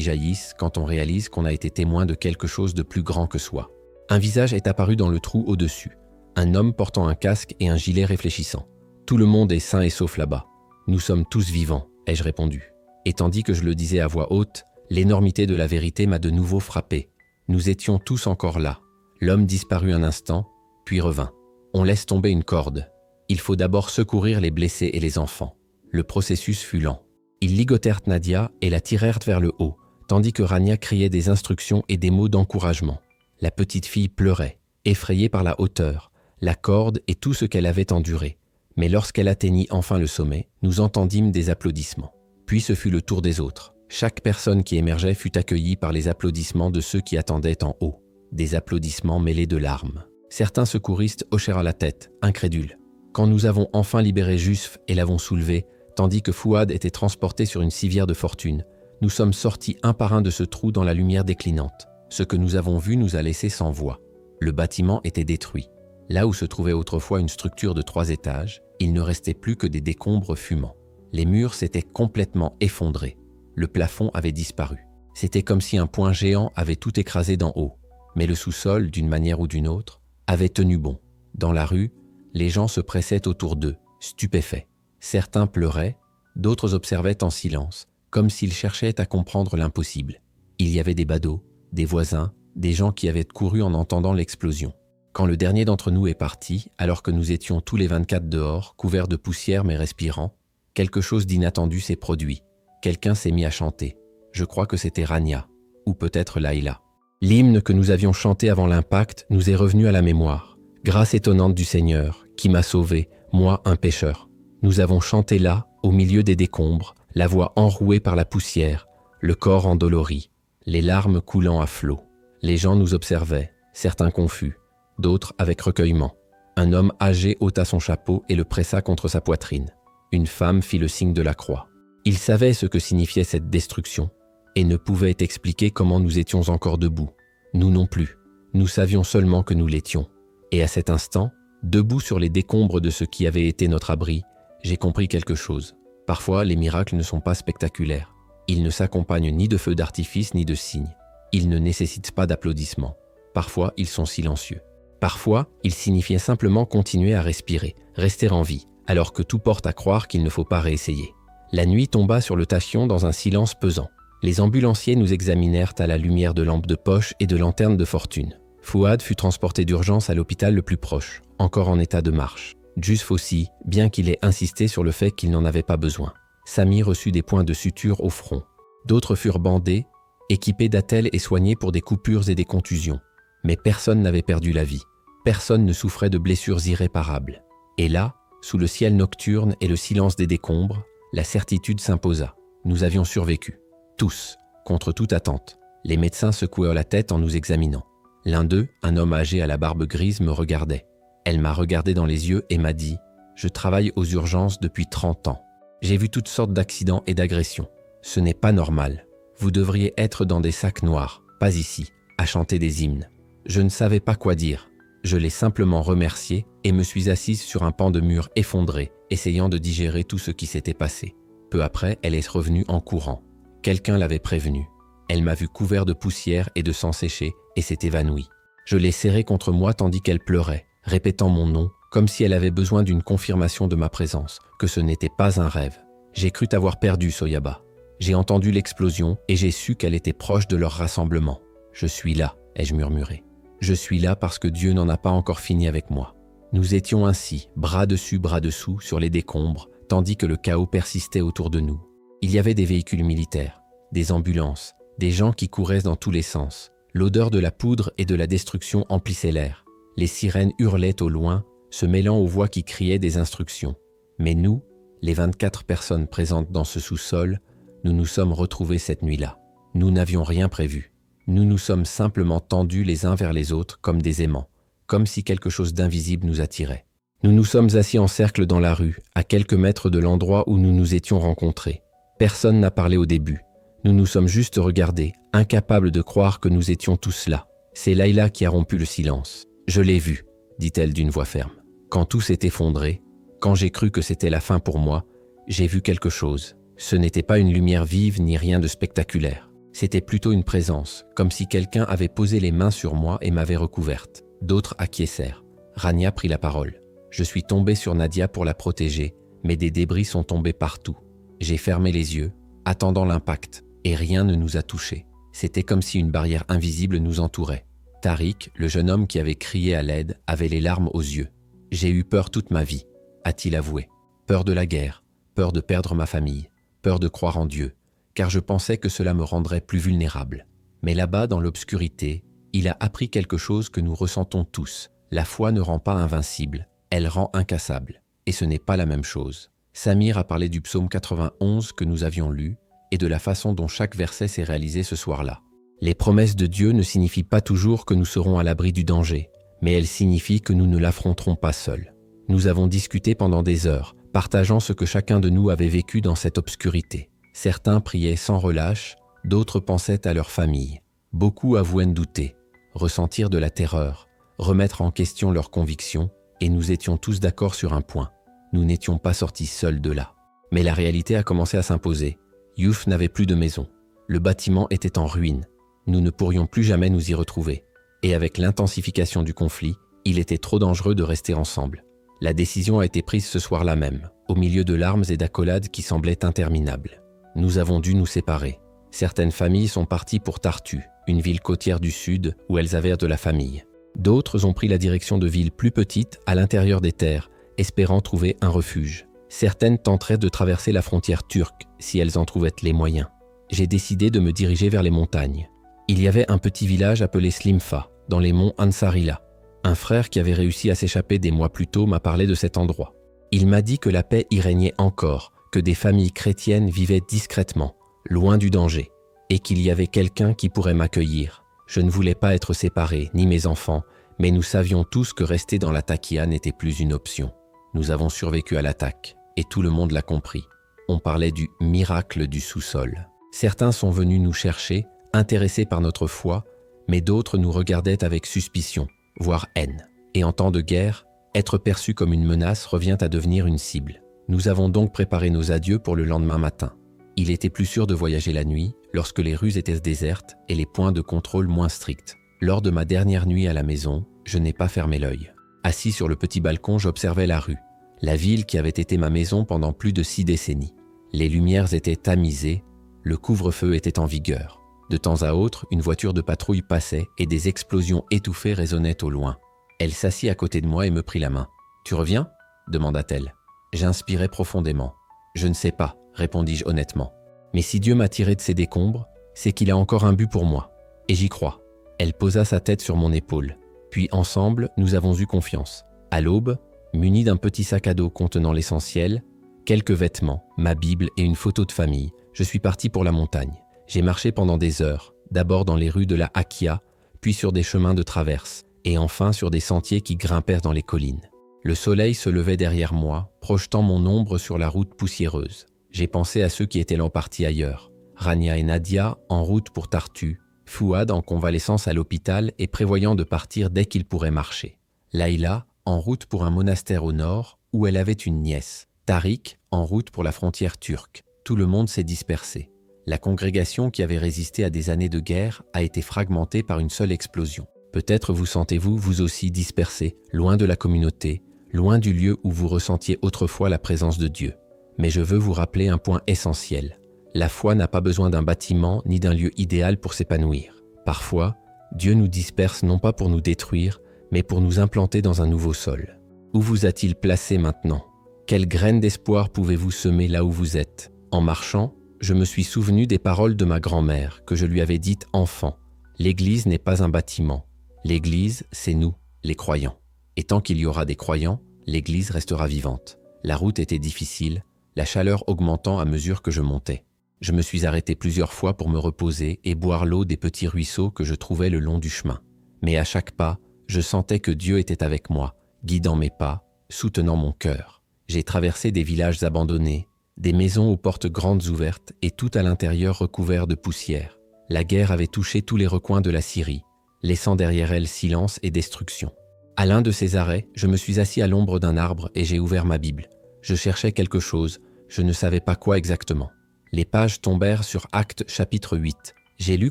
jaillissent quand on réalise qu'on a été témoin de quelque chose de plus grand que soi. Un visage est apparu dans le trou au-dessus. Un homme portant un casque et un gilet réfléchissant. Tout le monde est sain et sauf là-bas. Nous sommes tous vivants, ai-je répondu. Et tandis que je le disais à voix haute, l'énormité de la vérité m'a de nouveau frappé. Nous étions tous encore là. L'homme disparut un instant, puis revint. On laisse tomber une corde. Il faut d'abord secourir les blessés et les enfants. Le processus fut lent. Ils ligotèrent Nadia et la tirèrent vers le haut, tandis que Rania criait des instructions et des mots d'encouragement. La petite fille pleurait, effrayée par la hauteur, la corde et tout ce qu'elle avait enduré. Mais lorsqu'elle atteignit enfin le sommet, nous entendîmes des applaudissements. Puis ce fut le tour des autres. Chaque personne qui émergeait fut accueillie par les applaudissements de ceux qui attendaient en haut. Des applaudissements mêlés de larmes. Certains secouristes hochèrent la tête, incrédules. Quand nous avons enfin libéré Jusf et l'avons soulevé, tandis que Fouad était transporté sur une civière de fortune, nous sommes sortis un par un de ce trou dans la lumière déclinante. Ce que nous avons vu nous a laissés sans voix. Le bâtiment était détruit. Là où se trouvait autrefois une structure de 3 étages, il ne restait plus que des décombres fumants. Les murs s'étaient complètement effondrés. Le plafond avait disparu. C'était comme si un poing géant avait tout écrasé d'en haut. Mais le sous-sol, d'une manière ou d'une autre, avait tenu bon. Dans la rue, les gens se pressaient autour d'eux, stupéfaits. Certains pleuraient, d'autres observaient en silence, comme s'ils cherchaient à comprendre l'impossible. Il y avait des badauds, des voisins, des gens qui avaient couru en entendant l'explosion. Quand le dernier d'entre nous est parti, alors que nous étions tous les 24 dehors, couverts de poussière mais respirants, quelque chose d'inattendu s'est produit. Quelqu'un s'est mis à chanter. Je crois que c'était Rania, ou peut-être Laïla. L'hymne que nous avions chanté avant l'impact nous est revenu à la mémoire. Grâce étonnante du Seigneur, qui m'a sauvé, moi un pécheur. Nous avons chanté là, au milieu des décombres, la voix enrouée par la poussière, le corps endolori, les larmes coulant à flots. Les gens nous observaient, certains confus, d'autres avec recueillement. Un homme âgé ôta son chapeau et le pressa contre sa poitrine. Une femme fit le signe de la croix. Il savait ce que signifiait cette destruction et ne pouvait expliquer comment nous étions encore debout. Nous non plus. Nous savions seulement que nous l'étions. Et à cet instant, debout sur les décombres de ce qui avait été notre abri, j'ai compris quelque chose. Parfois, les miracles ne sont pas spectaculaires. Ils ne s'accompagnent ni de feux d'artifice ni de signes. Ils ne nécessitent pas d'applaudissements. Parfois, ils sont silencieux. Parfois, ils signifiaient simplement continuer à respirer, rester en vie, alors que tout porte à croire qu'il ne faut pas réessayer. La nuit tomba sur le tachyon dans un silence pesant. Les ambulanciers nous examinèrent à la lumière de lampes de poche et de lanternes de fortune. Fouad fut transporté d'urgence à l'hôpital le plus proche, encore en état de marche. Jusf aussi, bien qu'il ait insisté sur le fait qu'il n'en avait pas besoin. Samy reçut des points de suture au front. D'autres furent bandés, équipés d'attelles et soignés pour des coupures et des contusions. Mais personne n'avait perdu la vie. Personne ne souffrait de blessures irréparables. Et là, sous le ciel nocturne et le silence des décombres, la certitude s'imposa. Nous avions survécu. Tous, contre toute attente. Les médecins secouèrent la tête en nous examinant. L'un d'eux, un homme âgé à la barbe grise, me regardait. Elle m'a regardé dans les yeux et m'a dit « Je travaille aux urgences depuis 30 ans. J'ai vu toutes sortes d'accidents et d'agressions. Ce n'est pas normal. Vous devriez être dans des sacs noirs, pas ici, à chanter des hymnes. » Je ne savais pas quoi dire. Je l'ai simplement remerciée et me suis assise sur un pan de mur effondré, essayant de digérer tout ce qui s'était passé. Peu après, elle est revenue en courant. Quelqu'un l'avait prévenue. Elle m'a vu couvert de poussière et de sang séché et s'est évanouie. Je l'ai serrée contre moi tandis qu'elle pleurait, répétant mon nom, comme si elle avait besoin d'une confirmation de ma présence, que ce n'était pas un rêve. J'ai cru t'avoir perdu, Soyaba. J'ai entendu l'explosion et j'ai su qu'elle était proche de leur rassemblement. Je suis là, ai-je murmuré. Je suis là parce que Dieu n'en a pas encore fini avec moi. Nous étions ainsi, bras dessus, bras dessous, sur les décombres, tandis que le chaos persistait autour de nous. Il y avait des véhicules militaires, des ambulances, des gens qui couraient dans tous les sens. L'odeur de la poudre et de la destruction emplissait l'air. Les sirènes hurlaient au loin, se mêlant aux voix qui criaient des instructions. Mais nous, les 24 personnes présentes dans ce sous-sol, nous nous sommes retrouvés cette nuit-là. Nous n'avions rien prévu. Nous nous sommes simplement tendus les uns vers les autres comme des aimants, comme si quelque chose d'invisible nous attirait. Nous nous sommes assis en cercle dans la rue, à quelques mètres de l'endroit où nous nous étions rencontrés. Personne n'a parlé au début. Nous nous sommes juste regardés, incapables de croire que nous étions tous là. C'est Laïla qui a rompu le silence. « Je l'ai vu », dit-elle d'une voix ferme. Quand tout s'est effondré, Quand j'ai cru que c'était la fin pour moi, j'ai vu quelque chose. Ce n'était pas une lumière vive ni rien de spectaculaire. C'était plutôt une présence, comme si quelqu'un avait posé les mains sur moi et m'avait recouverte. D'autres acquiescèrent. Rania prit la parole. Je suis tombé sur Nadia pour la protéger, mais des débris sont tombés partout. J'ai fermé les yeux, attendant l'impact, et rien ne nous a touchés. C'était comme si une barrière invisible nous entourait. Tariq, le jeune homme qui avait crié à l'aide, avait les larmes aux yeux. « J'ai eu peur toute ma vie », a-t-il avoué. Peur de la guerre, peur de perdre ma famille, peur de croire en Dieu, car je pensais que cela me rendrait plus vulnérable. Mais là-bas, dans l'obscurité, il a appris quelque chose que nous ressentons tous. La foi ne rend pas invincible, elle rend incassable. Et ce n'est pas la même chose. Samir a parlé du psaume 91 que nous avions lu et de la façon dont chaque verset s'est réalisé ce soir-là. Les promesses de Dieu ne signifient pas toujours que nous serons à l'abri du danger, mais elles signifient que nous ne l'affronterons pas seuls. Nous avons discuté pendant des heures, partageant ce que chacun de nous avait vécu dans cette obscurité. Certains priaient sans relâche, d'autres pensaient à leur famille. Beaucoup avouaient douter, ressentir de la terreur, remettre en question leurs convictions, et nous étions tous d'accord sur un point. Nous n'étions pas sortis seuls de là. Mais la réalité a commencé à s'imposer. Youf n'avait plus de maison. Le bâtiment était en ruine. Nous ne pourrions plus jamais nous y retrouver. Et avec l'intensification du conflit, il était trop dangereux de rester ensemble. La décision a été prise ce soir-là même, au milieu de larmes et d'accolades qui semblaient interminables. Nous avons dû nous séparer. Certaines familles sont parties pour Tartu, une ville côtière du sud où elles avaient de la famille. D'autres ont pris la direction de villes plus petites à l'intérieur des terres, espérant trouver un refuge. Certaines tenteraient de traverser la frontière turque si elles en trouvaient les moyens. J'ai décidé de me diriger vers les montagnes. Il y avait un petit village appelé Slimfa, dans les monts Ansarila. Un frère qui avait réussi à s'échapper des mois plus tôt m'a parlé de cet endroit. Il m'a dit que la paix y régnait encore, que des familles chrétiennes vivaient discrètement, loin du danger, et qu'il y avait quelqu'un qui pourrait m'accueillir. Je ne voulais pas être séparé, ni mes enfants, mais nous savions tous que rester dans la Takia n'était plus une option. Nous avons survécu à l'attaque, et tout le monde l'a compris. On parlait du miracle du sous-sol. Certains sont venus nous chercher, intéressés par notre foi, mais d'autres nous regardaient avec suspicion, voire haine. Et en temps de guerre, être perçu comme une menace revient à devenir une cible. Nous avons donc préparé nos adieux pour le lendemain matin. Il était plus sûr de voyager la nuit, lorsque les rues étaient désertes et les points de contrôle moins stricts. Lors de ma dernière nuit à la maison, je n'ai pas fermé l'œil. Assis sur le petit balcon, j'observais la rue, la ville qui avait été ma maison pendant plus de 6 décennies. Les lumières étaient tamisées, le couvre-feu était en vigueur. De temps à autre, une voiture de patrouille passait et des explosions étouffées résonnaient au loin. Elle s'assit à côté de moi et me prit la main. « Tu reviens ?» demanda-t-elle. J'inspirais profondément. « Je ne sais pas », répondis-je honnêtement. « Mais si Dieu m'a tiré de ces décombres, c'est qu'il a encore un but pour moi. Et j'y crois. » Elle posa sa tête sur mon épaule. Puis ensemble, nous avons eu confiance. À l'aube, muni d'un petit sac à dos contenant l'essentiel, quelques vêtements, ma Bible et une photo de famille, je suis parti pour la montagne. J'ai marché pendant des heures, d'abord dans les rues de la Akia, puis sur des chemins de traverse, et enfin sur des sentiers qui grimpèrent dans les collines. Le soleil se levait derrière moi, projetant mon ombre sur la route poussiéreuse. J'ai pensé à ceux qui étaient en partie ailleurs. Rania et Nadia en route pour Tartu, Fouad en convalescence à l'hôpital et prévoyant de partir dès qu'il pourrait marcher. Laïla en route pour un monastère au nord où elle avait une nièce. Tariq en route pour la frontière turque. Tout le monde s'est dispersé. La congrégation qui avait résisté à des années de guerre a été fragmentée par une seule explosion. Peut-être vous sentez-vous, vous aussi, dispersé, loin de la communauté, loin du lieu où vous ressentiez autrefois la présence de Dieu. Mais je veux vous rappeler un point essentiel. La foi n'a pas besoin d'un bâtiment ni d'un lieu idéal pour s'épanouir. Parfois, Dieu nous disperse non pas pour nous détruire, mais pour nous implanter dans un nouveau sol. Où vous a-t-il placé maintenant ? Quelle graine d'espoir pouvez-vous semer là où vous êtes ? En marchant, je me suis souvenu des paroles de ma grand-mère que je lui avais dites enfant. L'Église n'est pas un bâtiment. L'Église, c'est nous, les croyants. Et tant qu'il y aura des croyants, l'Église restera vivante. La route était difficile, la chaleur augmentant à mesure que je montais. Je me suis arrêté plusieurs fois pour me reposer et boire l'eau des petits ruisseaux que je trouvais le long du chemin. Mais à chaque pas, je sentais que Dieu était avec moi, guidant mes pas, soutenant mon cœur. J'ai traversé des villages abandonnés, des maisons aux portes grandes ouvertes et tout à l'intérieur recouvert de poussière. La guerre avait touché tous les recoins de la Syrie, laissant derrière elle silence et destruction. À l'un de ces arrêts, je me suis assis à l'ombre d'un arbre et j'ai ouvert ma Bible. Je cherchais quelque chose, je ne savais pas quoi exactement. Les pages tombèrent sur Actes chapitre 8. J'ai lu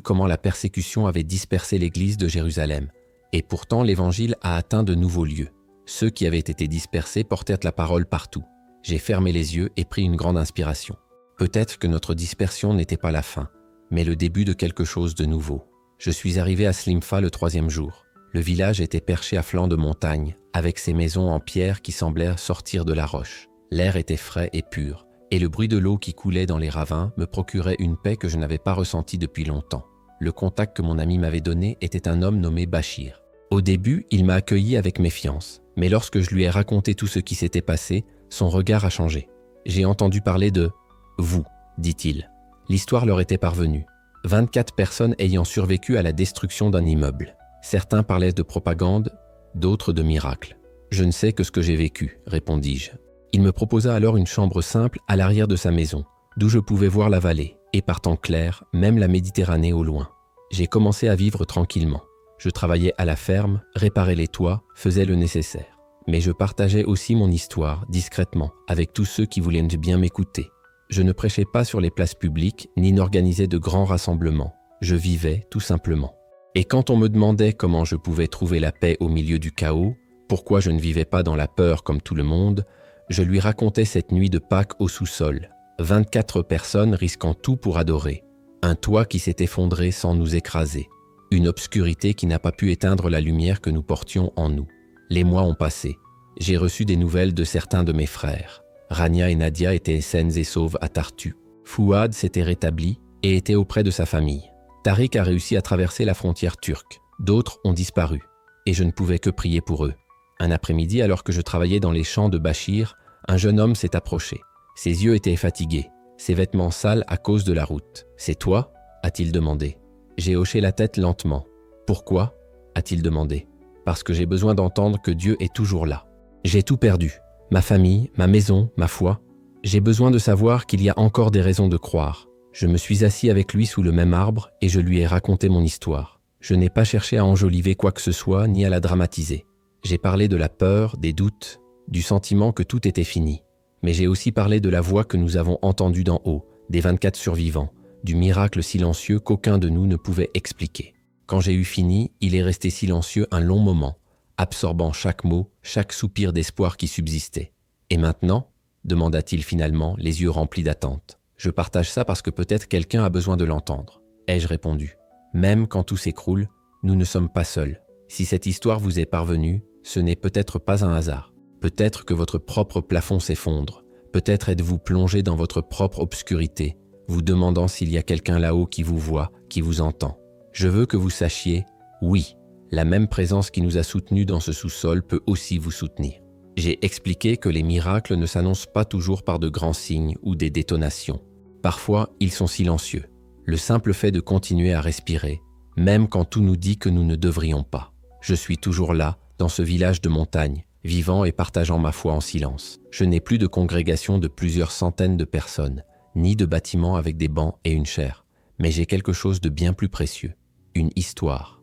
comment la persécution avait dispersé l'église de Jérusalem. Et pourtant l'évangile a atteint de nouveaux lieux. Ceux qui avaient été dispersés portèrent la parole partout. J'ai fermé les yeux et pris une grande inspiration. Peut-être que notre dispersion n'était pas la fin, mais le début de quelque chose de nouveau. Je suis arrivé à Slimfa le 3e jour. Le village était perché à flanc de montagne, avec ses maisons en pierre qui semblèrent sortir de la roche. L'air était frais et pur, et le bruit de l'eau qui coulait dans les ravins me procurait une paix que je n'avais pas ressentie depuis longtemps. Le contact que mon ami m'avait donné était un homme nommé Bachir. Au début, il m'a accueilli avec méfiance, mais lorsque je lui ai raconté tout ce qui s'était passé, son regard a changé. J'ai entendu parler de « vous », dit-il. L'histoire leur était parvenue. 24 personnes ayant survécu à la destruction d'un immeuble. Certains parlaient de propagande, d'autres de miracles. « Je ne sais que ce que j'ai vécu », répondis-je. Il me proposa alors une chambre simple à l'arrière de sa maison, d'où je pouvais voir la vallée, et par temps clair, même la Méditerranée au loin. J'ai commencé à vivre tranquillement. Je travaillais à la ferme, réparais les toits, faisais le nécessaire. Mais je partageais aussi mon histoire, discrètement, avec tous ceux qui voulaient bien m'écouter. Je ne prêchais pas sur les places publiques, ni n'organisais de grands rassemblements. Je vivais, tout simplement. Et quand on me demandait comment je pouvais trouver la paix au milieu du chaos, pourquoi je ne vivais pas dans la peur comme tout le monde, je lui racontais cette nuit de Pâques au sous-sol. 24 personnes risquant tout pour adorer. Un toit qui s'est effondré sans nous écraser. Une obscurité qui n'a pas pu éteindre la lumière que nous portions en nous. Les mois ont passé. J'ai reçu des nouvelles de certains de mes frères. Rania et Nadia étaient saines et sauves à Tartu. Fouad s'était rétabli et était auprès de sa famille. Tariq a réussi à traverser la frontière turque. D'autres ont disparu. Et je ne pouvais que prier pour eux. Un après-midi, alors que je travaillais dans les champs de Bachir, un jeune homme s'est approché. Ses yeux étaient fatigués, ses vêtements sales à cause de la route. « C'est toi ?» a-t-il demandé. J'ai hoché la tête lentement. « Pourquoi ?» a-t-il demandé. « Parce que j'ai besoin d'entendre que Dieu est toujours là. J'ai tout perdu. Ma famille, ma maison, ma foi. J'ai besoin de savoir qu'il y a encore des raisons de croire. » Je me suis assis avec lui sous le même arbre et je lui ai raconté mon histoire. Je n'ai pas cherché à enjoliver quoi que ce soit ni à la dramatiser. J'ai parlé de la peur, des doutes, du sentiment que tout était fini. Mais j'ai aussi parlé de la voix que nous avons entendue d'en haut, des 24 survivants, du miracle silencieux qu'aucun de nous ne pouvait expliquer. Quand j'ai eu fini, il est resté silencieux un long moment, absorbant chaque mot, chaque soupir d'espoir qui subsistait. « Et maintenant ?» demanda-t-il finalement, les yeux remplis d'attente. « Je partage ça parce que peut-être quelqu'un a besoin de l'entendre. » ai-je répondu. « Même quand tout s'écroule, nous ne sommes pas seuls. Si cette histoire vous est parvenue, ce n'est peut-être pas un hasard. Peut-être que votre propre plafond s'effondre. Peut-être êtes-vous plongé dans votre propre obscurité, vous demandant s'il y a quelqu'un là-haut qui vous voit, qui vous entend. Je veux que vous sachiez, oui, la même présence qui nous a soutenus dans ce sous-sol peut aussi vous soutenir. J'ai expliqué que les miracles ne s'annoncent pas toujours par de grands signes ou des détonations. Parfois, ils sont silencieux. Le simple fait de continuer à respirer, même quand tout nous dit que nous ne devrions pas. Je suis toujours là, dans ce village de montagne, vivant et partageant ma foi en silence. Je n'ai plus de congrégation de plusieurs centaines de personnes, ni de bâtiments avec des bancs et une chaire, mais j'ai quelque chose de bien plus précieux. Une histoire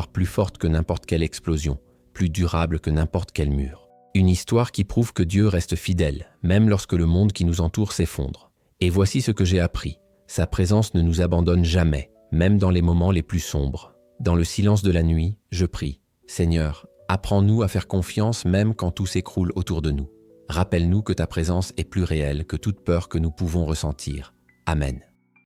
plus forte que n'importe quelle explosion, plus durable que n'importe quel mur. Une histoire qui prouve que Dieu reste fidèle, même lorsque le monde qui nous entoure s'effondre. Et voici ce que j'ai appris. Sa présence ne nous abandonne jamais, même dans les moments les plus sombres. Dans le silence de la nuit, je prie. Seigneur, apprends-nous à faire confiance même quand tout s'écroule autour de nous. Rappelle-nous que ta présence est plus réelle que toute peur que nous pouvons ressentir. Amen.